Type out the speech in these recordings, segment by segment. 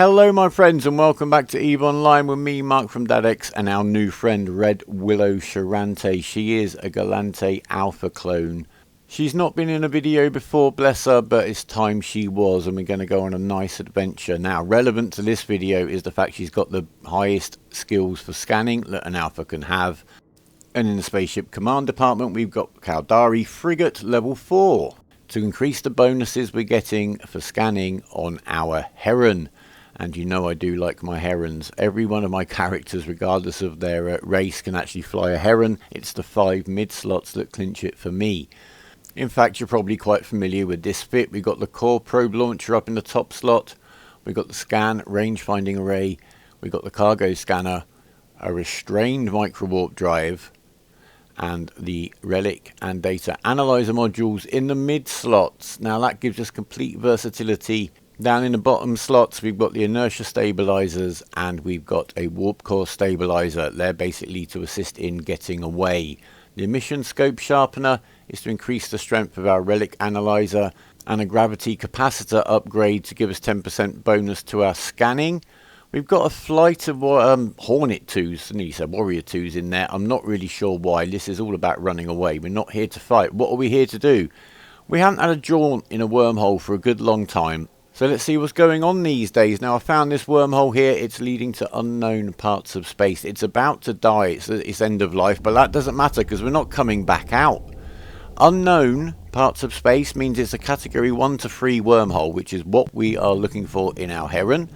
Hello my friends and welcome back to EVE Online with me, Mark from DadX, and our new friend Red Willow Charante. She is a Galante Alpha clone. She's not been in a video before, bless her, but it's time she was, and we're going to go on a nice adventure. Now, relevant to this video is the fact she's got the highest skills for scanning that an Alpha can have. And in the Spaceship Command Department we've got Caldari Frigate level 4 to increase the bonuses we're getting for scanning on our Heron. And you know I do like my Herons. Every one of my characters, regardless of their race, can actually fly a Heron. It's the 5 mid slots that clinch it for me. In fact, you're probably quite familiar with this fit. We've got the core probe launcher up in the top slot. We've got the scan range finding array. We've got the cargo scanner, a restrained micro warp drive, and the relic and data analyzer modules in the mid slots. Now that gives us complete versatility. Down in the bottom slots we've got the inertia stabilizers and we've got a warp core stabilizer. They're basically to assist in getting away. The emission scope sharpener is to increase the strength of our relic analyzer, and a gravity capacitor upgrade to give us 10% bonus to our scanning. We've got a flight of Hornet 2s, I nearly said Warrior 2s in there. I'm not really sure why. This is all about running away. We're not here to fight. What are we here to do? We haven't had a jaunt in a wormhole for a good long time. So let's see what's going on these days. Now I found this wormhole here. It's leading to unknown parts of space. It's about to die. It's end of life, but that doesn't matter because we're not coming back out. Unknown parts of space means it's a category 1 to 3 wormhole, which is what we are looking for in our Heron,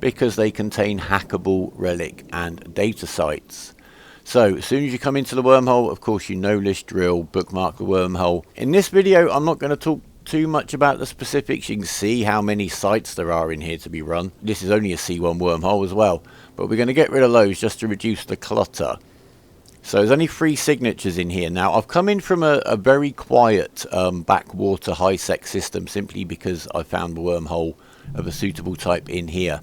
because they contain hackable relic and data sites. So as soon as you come into the wormhole, of course you know this drill, bookmark the wormhole. In this video I'm not going to talk too much about the specifics. You can see how many sites there are in here to be run. This is only a C1 wormhole as well, but we're going to get rid of those just to reduce the clutter. So there's only 3 signatures in here. Now I've come in from a very quiet backwater high-sec system simply because I found a wormhole of a suitable type in here.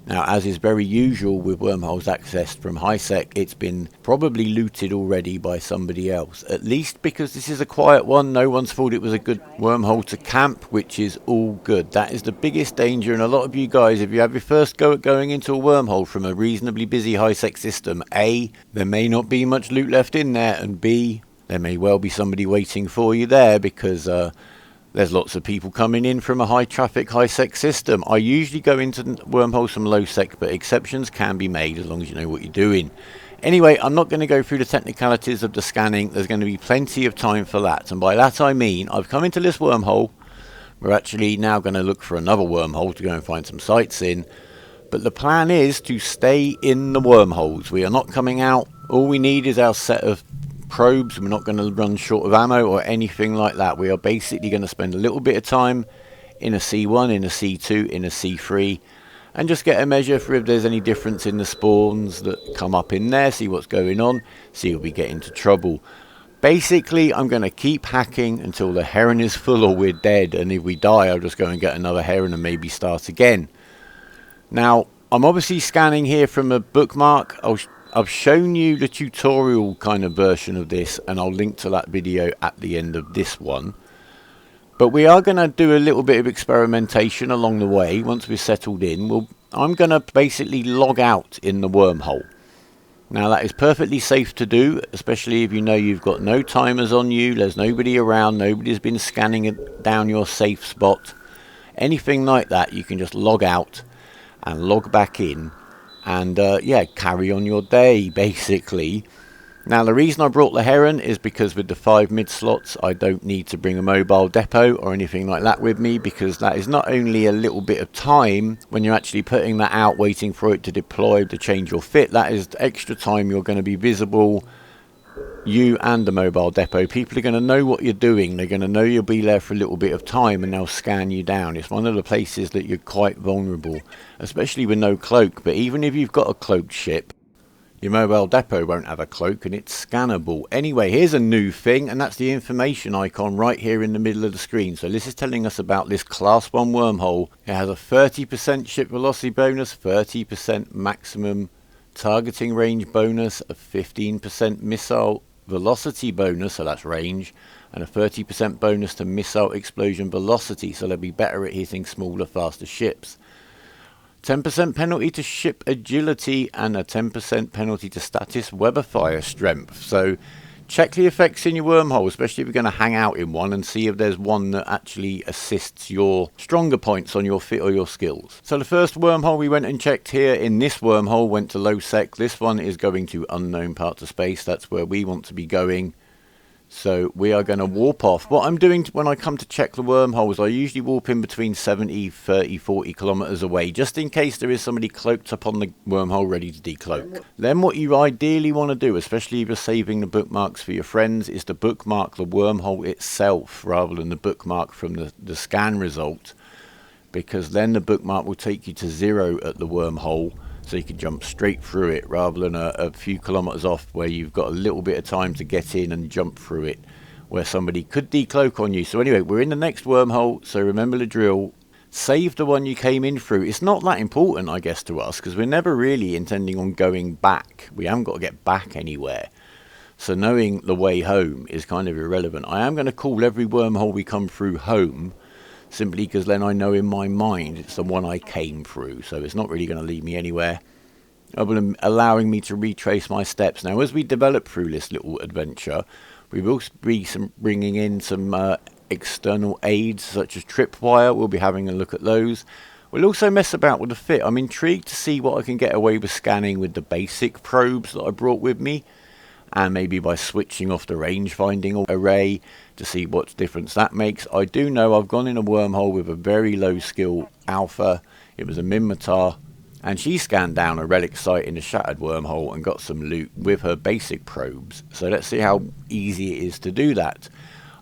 Now, as is very usual with wormholes accessed from high-sec, it's been probably looted already by somebody else. At least because this is a quiet one, no one's thought it was a good wormhole to camp, which is all good. That is the biggest danger, and a lot of you guys, if you have your first go at going into a wormhole from a reasonably busy high-sec system, A, there may not be much loot left in there, and B, there may well be somebody waiting for you there because there's lots of people coming in from a high traffic, high sec system. I usually go into wormholes from low sec, but exceptions can be made as long as you know what you're doing. Anyway, I'm not going to go through the technicalities of the scanning. There's going to be plenty of time for that. And by that I mean, I've come into this wormhole. We're actually now going to look for another wormhole to go and find some sites in. But the plan is to stay in the wormholes. We are not coming out. All we need is our set of probes. We're not going to run short of ammo or anything like that. We are basically going to spend a little bit of time in a C1, in a C2, in a C3, and just get a measure for if there's any difference in the spawns that come up in there, see what's going on, see if we get into trouble. Basically, I'm going to keep hacking until the Heron is full or we're dead, and if we die, I'll just go and get another Heron and maybe start again. Now, I'm obviously scanning here from a bookmark. I've shown you the tutorial kind of version of this, and I'll link to that video at the end of this one. But we are going to do a little bit of experimentation along the way. Once we're settled in, I'm going to basically log out in the wormhole. Now that is perfectly safe to do, especially if you know you've got no timers on you, there's nobody around, nobody's been scanning it down your safe spot. Anything like that, you can just log out and log back in. And yeah, carry on your day basically. Now the reason I brought the Heron is because with the 5 mid slots I don't need to bring a mobile depot or anything like that with me, because that is not only a little bit of time when you're actually putting that out waiting for it to deploy to change your fit, that is extra time you're going to be visible, you and the mobile depot. People are going to know what you're doing. They're going to know you'll be there for a little bit of time and they'll scan you down. It's one of the places that you're quite vulnerable, especially with no cloak. But even if you've got a cloaked ship, your mobile depot won't have a cloak and it's scannable. Anyway, here's a new thing, and that's the information icon right here in the middle of the screen. So this is telling us about this class 1 wormhole. It has a 30% ship velocity bonus, 30% maximum targeting range bonus, a 15% missile velocity bonus, so that's range, and a 30% bonus to missile explosion velocity, so they'll be better at hitting smaller, faster ships. 10% penalty to ship agility and a 10% penalty to status weatherfire strength. So check the effects in your wormhole, especially if you're going to hang out in one, and see if there's one that actually assists your stronger points on your fit or your skills. So the first wormhole we went and checked here in this wormhole went to low sec. This one is going to unknown parts of space. That's where we want to be going. So we are going to warp off. What I'm doing when I come to check the wormholes, I usually warp in between 70, 30, 40 kilometers away, just in case there is somebody cloaked up on the wormhole ready to decloak. Then what you ideally want to do, especially if you're saving the bookmarks for your friends, is to bookmark the wormhole itself rather than the bookmark from the scan result, because then the bookmark will take you to 0 at the wormhole. So you can jump straight through it rather than a few kilometers off where you've got a little bit of time to get in and jump through it, where somebody could decloak on you. So anyway, we're in the next wormhole, so remember the drill. Save the one you came in through. It's not that important, I guess, to us, because we're never really intending on going back. We haven't got to get back anywhere. So knowing the way home is kind of irrelevant. I am going to call every wormhole we come through home, simply because then I know in my mind it's the one I came through, so it's not really going to lead me anywhere, other than allowing me to retrace my steps. Now, as we develop through this little adventure, we will be bringing in some external aids, such as tripwire. We'll be having a look at those. We'll also mess about with the fit. I'm intrigued to see what I can get away with scanning with the basic probes that I brought with me, and maybe by switching off the range finding array to see what difference that makes. I do know I've gone in a wormhole with a very low skill alpha. It was a Minmatar, and she scanned down a relic site in the shattered wormhole and got some loot with her basic probes. So let's see how easy it is to do that.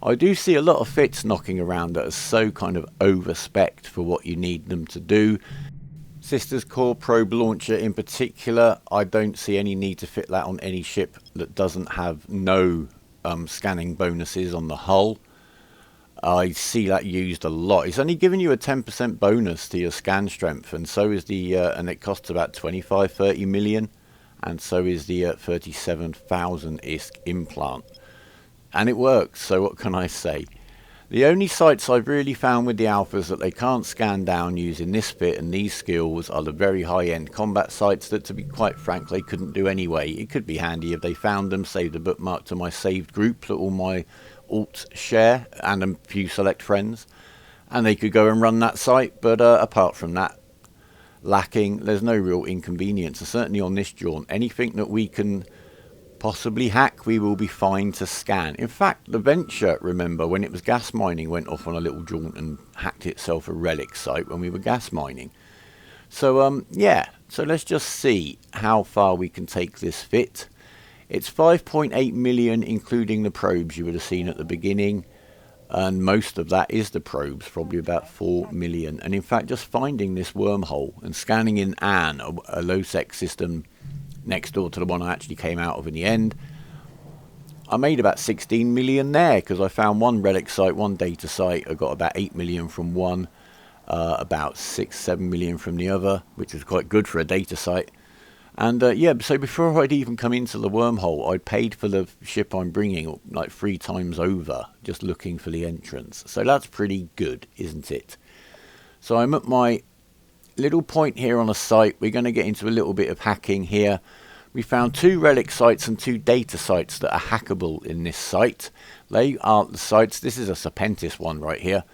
I do see a lot of fits knocking around that are so kind of over-spec'd for what you need them to do. Sister's Core Probe Launcher in particular, I don't see any need to fit that on any ship that doesn't have no scanning bonuses on the hull. I see that used a lot. It's only giving you a 10% bonus to your scan strength, and so is the and it costs about 25-30 million, and so is the 37,000 ISK implant, and it works. So what can I say? The only sites I've really found with the alphas that they can't scan down using this fit and these skills are the very high-end combat sites that, to be quite frank, they couldn't do anyway. It could be handy if they found them, saved a bookmark to my saved group that all my alts share and a few select friends, and they could go and run that site. But apart from that, lacking, there's no real inconvenience. And certainly on this jaunt, anything that we can possibly hack, we will be fine to scan. In fact, the Venture, remember, when it was gas mining, went off on a little jaunt and hacked itself a relic site when we were gas mining. So yeah, so let's just see how far we can take this fit. It's 5.8 million including the probes you would have seen at the beginning, and most of that is the probes, probably about 4 million. And in fact, just finding this wormhole and scanning in Anne, a low sec system next door to the one I actually came out of in the end, I made about 16 million there, because I found one relic site, one data site. I got about 8 million from one, about 6-7 million from the other, which was quite good for a data site. And yeah, so before I'd even come into the wormhole, I'd paid for the ship I'm bringing like 3 times over, just looking for the entrance. So that's pretty good, isn't it? So I'm at my little point here on a site. We're going to get into a little bit of hacking here. We found 2 relic sites and 2 data sites that are hackable in this site. They are the sites. This is a Serpentis one right here.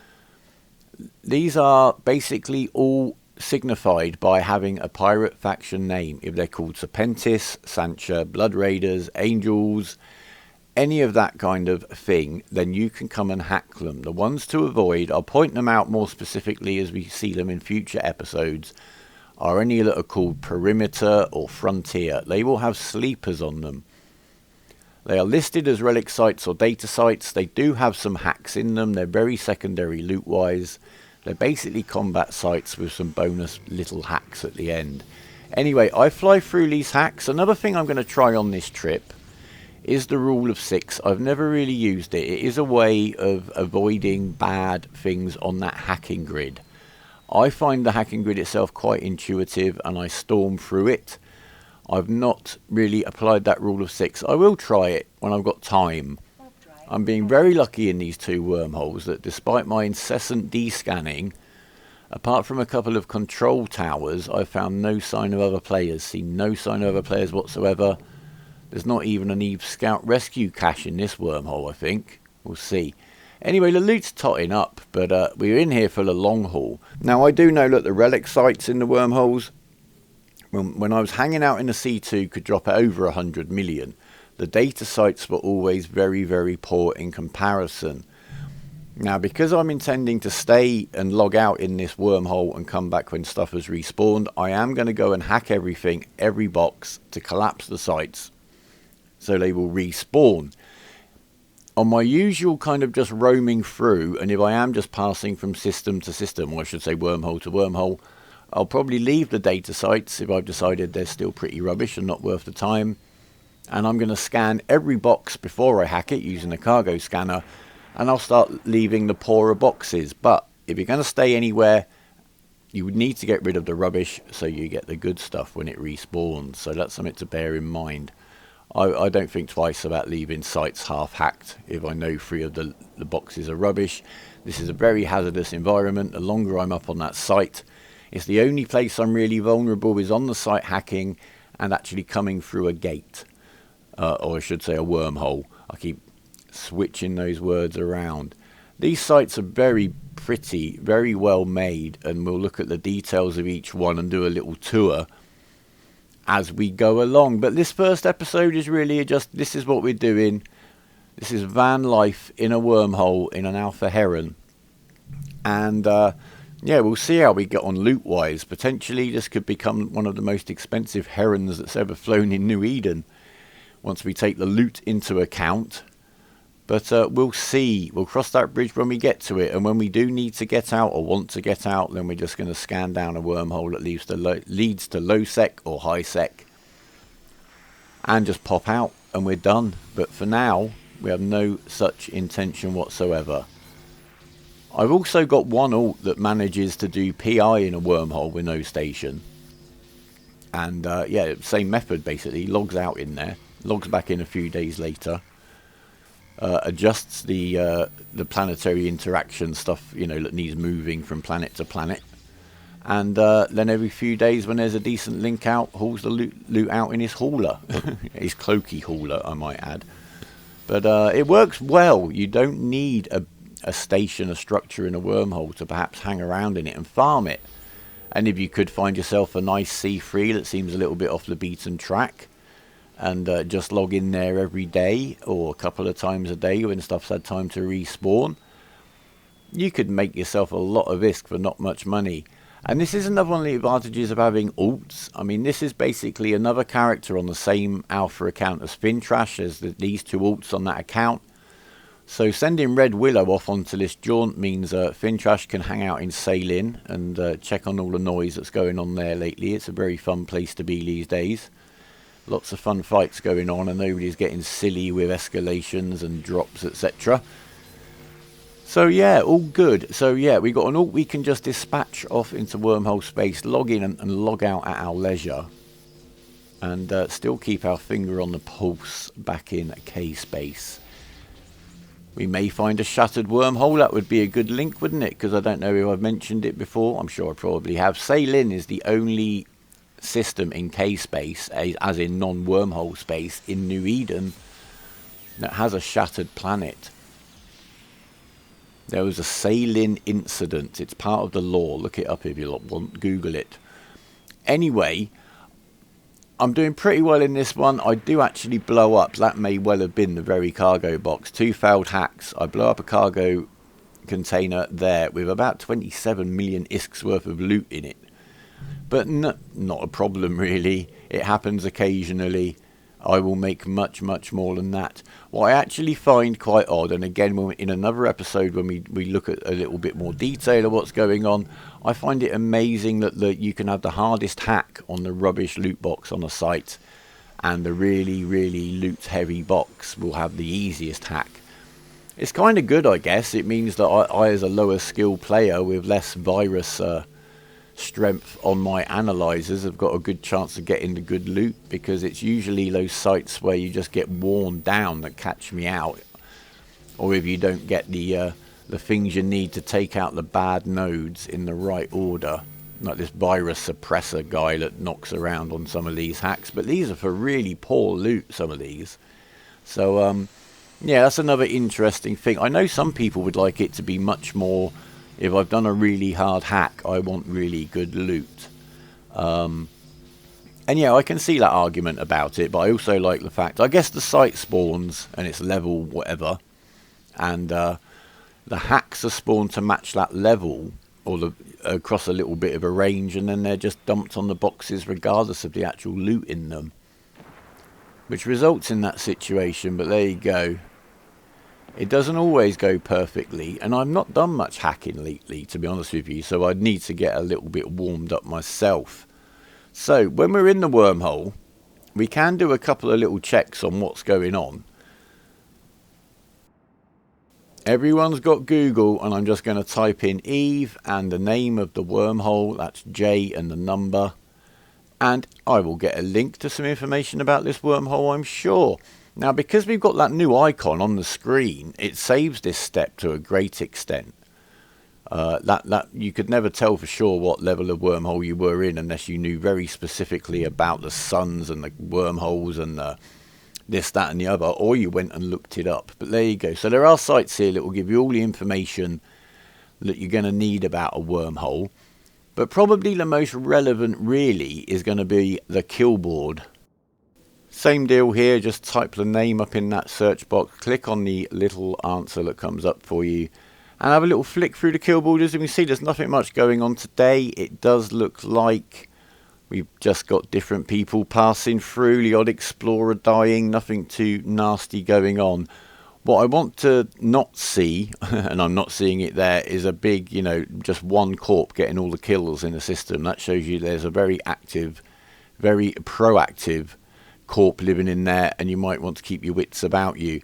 These are basically all signified by having a pirate faction name. If they're called Serpentis, Sancha, Blood Raiders, Angels, any of that kind of thing, then you can come and hack them. The ones to avoid, I'll point them out more specifically as we see them in future episodes, are any that are called Perimeter or Frontier. They will have sleepers on them. They are listed as relic sites or data sites. They do have some hacks in them. They're very secondary loot wise. They're basically combat sites with some bonus little hacks at the end. Anyway, I fly through these hacks. Another thing I'm going to try on this trip is the rule of 6. I've never really used it. It is a way of avoiding bad things on that hacking grid. I find the hacking grid itself quite intuitive, and I storm through it. I've not really applied that rule of 6. I will try it when I've got time. I'm being very lucky in these 2 wormholes that despite my incessant descanning, Apart from a couple of control towers, I've found no sign of other players, seen no sign of other players whatsoever. There's not even an Eve Scout rescue cache in this wormhole, I think. We'll see. Anyway, the loot's totting up, but we're in here for the long haul. Now, I do know that the relic sites in the wormholes, when I was hanging out in the C2, could drop at over 100 million. The data sites were always very, very poor in comparison. Now, because I'm intending to stay and log out in this wormhole and come back when stuff has respawned, I am going to go and hack everything, every box, to collapse the sites so they will respawn. On my usual kind of just roaming through, and if I am just passing from system to system, or I should say wormhole to wormhole, I'll probably leave the data sites if I've decided they're still pretty rubbish and not worth the time. And I'm going to scan every box before I hack it using a cargo scanner, and I'll start leaving the poorer boxes. But if you're going to stay anywhere, you would need to get rid of the rubbish so you get the good stuff when it respawns. So that's something to bear in mind. I don't think twice about leaving sites half hacked if I know 3 of the boxes are rubbish. This is a very hazardous environment. The longer I'm up on that site, it's the only place I'm really vulnerable is on the site hacking and actually coming through a gate. Or I should say a wormhole. I keep switching those words around. These sites are very pretty, very well made, and we'll look at the details of each one and do a little tour as we go along. But this first episode is really just, this is what we're doing. This is van life in a wormhole in an Alpha Heron. And yeah, we'll see how we get on loot wise. Potentially this could become one of the most expensive Herons that's ever flown in New Eden once we take the loot into account. But we'll see. We'll cross that bridge when we get to it. And when we do need to get out or want to get out, then we're just going to scan down a wormhole that leads to low sec or high sec. And just pop out and we're done. But for now, we have no such intention whatsoever. I've also got one alt that manages to do PI in a wormhole with no station. And yeah, same method basically. Logs out in there. Logs back in a few days later. Adjusts the planetary interaction stuff, you know, that needs moving from planet to planet, and then every few days when there's a decent link out, hauls the loot out in his hauler, his cloaky hauler, I might add. But it works well. You don't need a station, a structure in a wormhole to perhaps hang around in it and farm it. And if you could find yourself a nice C3 that seems a little bit off the beaten track, and just log in there every day or a couple of times a day when stuff's had time to respawn, you could make yourself a lot of ISK for not much money. And this is another one of the advantages of having alts. I mean, this is basically another character on the same alpha account as ThinTrash. There's these 2 alts on that account. So sending Red Willow off onto this jaunt means ThinTrash can hang out in Sail-In and check on all the noise that's going on there lately. It's a very fun place to be these days. Lots of fun fights going on and nobody's getting silly with escalations and drops, etc. So yeah, all good. So yeah, we got an alt we can just dispatch off into wormhole space, log in and log out at our leisure. And still keep our finger on the pulse back in K-space. We may find a shattered wormhole. That would be a good link, wouldn't it? Because I don't know if I've mentioned it before. I'm sure I probably have. Sail-In is the only system in K-space, as in non-wormhole space, in New Eden that has a shattered planet. There was a Sail-In incident. It's part of the lore. Look it up if you want. Google it. Anyway, I'm doing pretty well in this one. I do actually blow up. That may well have been the very cargo box. 2 failed hacks. I blow up a cargo container there with about 27 million ISKs worth of loot in it. But not a problem really. It happens occasionally. I will make much more than that. What I actually find quite odd, and again in another episode when we look at a little bit more detail of what's going on, I find it amazing that you can have the hardest hack on the rubbish loot box on a site, and the really loot heavy box will have the easiest hack. It's kind of good, I guess. It means that I as a lower skill player with less virus strength on my analyzers have got a good chance of getting the good loot, because it's usually those sites where you just get worn down that catch me out, or if you don't get the the things you need to take out the bad nodes in the right order. Like this virus suppressor guy that knocks around on some of these hacks. But these are for really poor loot, some of these. So, yeah, that's another interesting thing. I know some people would like it to be much more, if I've done a really hard hack, I want really good loot. And yeah, I can see that argument about it, but I also like the fact, I guess the site spawns and it's level whatever, and the hacks are spawned to match that level, or across a little bit of a range, and then they're just dumped on the boxes regardless of the actual loot in them. Which results in that situation, but there you go. It doesn't always go perfectly, and I've not done much hacking lately, to be honest with you, so I'd need to get a little bit warmed up myself. So, when we're in the wormhole, we can do a couple of little checks on what's going on. Everyone's got Google, and I'm just going to type in Eve and the name of the wormhole, that's J and the number, and I will get a link to some information about this wormhole, I'm sure. Now, because we've got that new icon on the screen, it saves this step to a great extent. That you could never tell for sure what level of wormhole you were in unless you knew very specifically about the suns and the wormholes and this, that and the other, or you went and looked it up. But there you go. So there are sites here that will give you all the information that you're going to need about a wormhole. But probably the most relevant really is going to be the kill board. Same deal here, just type the name up in that search box, click on the little answer that comes up for you, and have a little flick through the kill board. As you can see, there's nothing much going on today. It does look like we've just got different people passing through, the odd explorer dying, nothing too nasty going on. What I want to not see, and I'm not seeing it there, is a big, just one corp getting all the kills in the system. That shows you there's a very active, very proactive corp living in there, and you might want to keep your wits about you.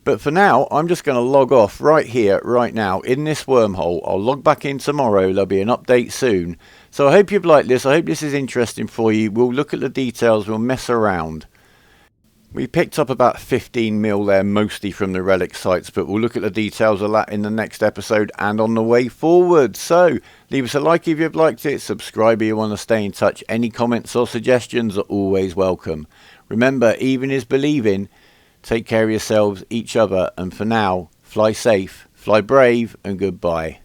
But for now, I'm just going to log off right here, right now, in this wormhole. I'll log back in tomorrow. There'll be an update soon. So I hope you've liked this. I hope this is interesting for you. We'll look at the details. We'll mess around. We picked up about 15 mil there, mostly from the relic sites, but we'll look at the details of that in the next episode and on the way forward. So, leave us a like if you've liked it, subscribe if you want to stay in touch. Any comments or suggestions are always welcome. Remember, even is believing. Take care of yourselves, each other, and for now, fly safe, fly brave, and goodbye.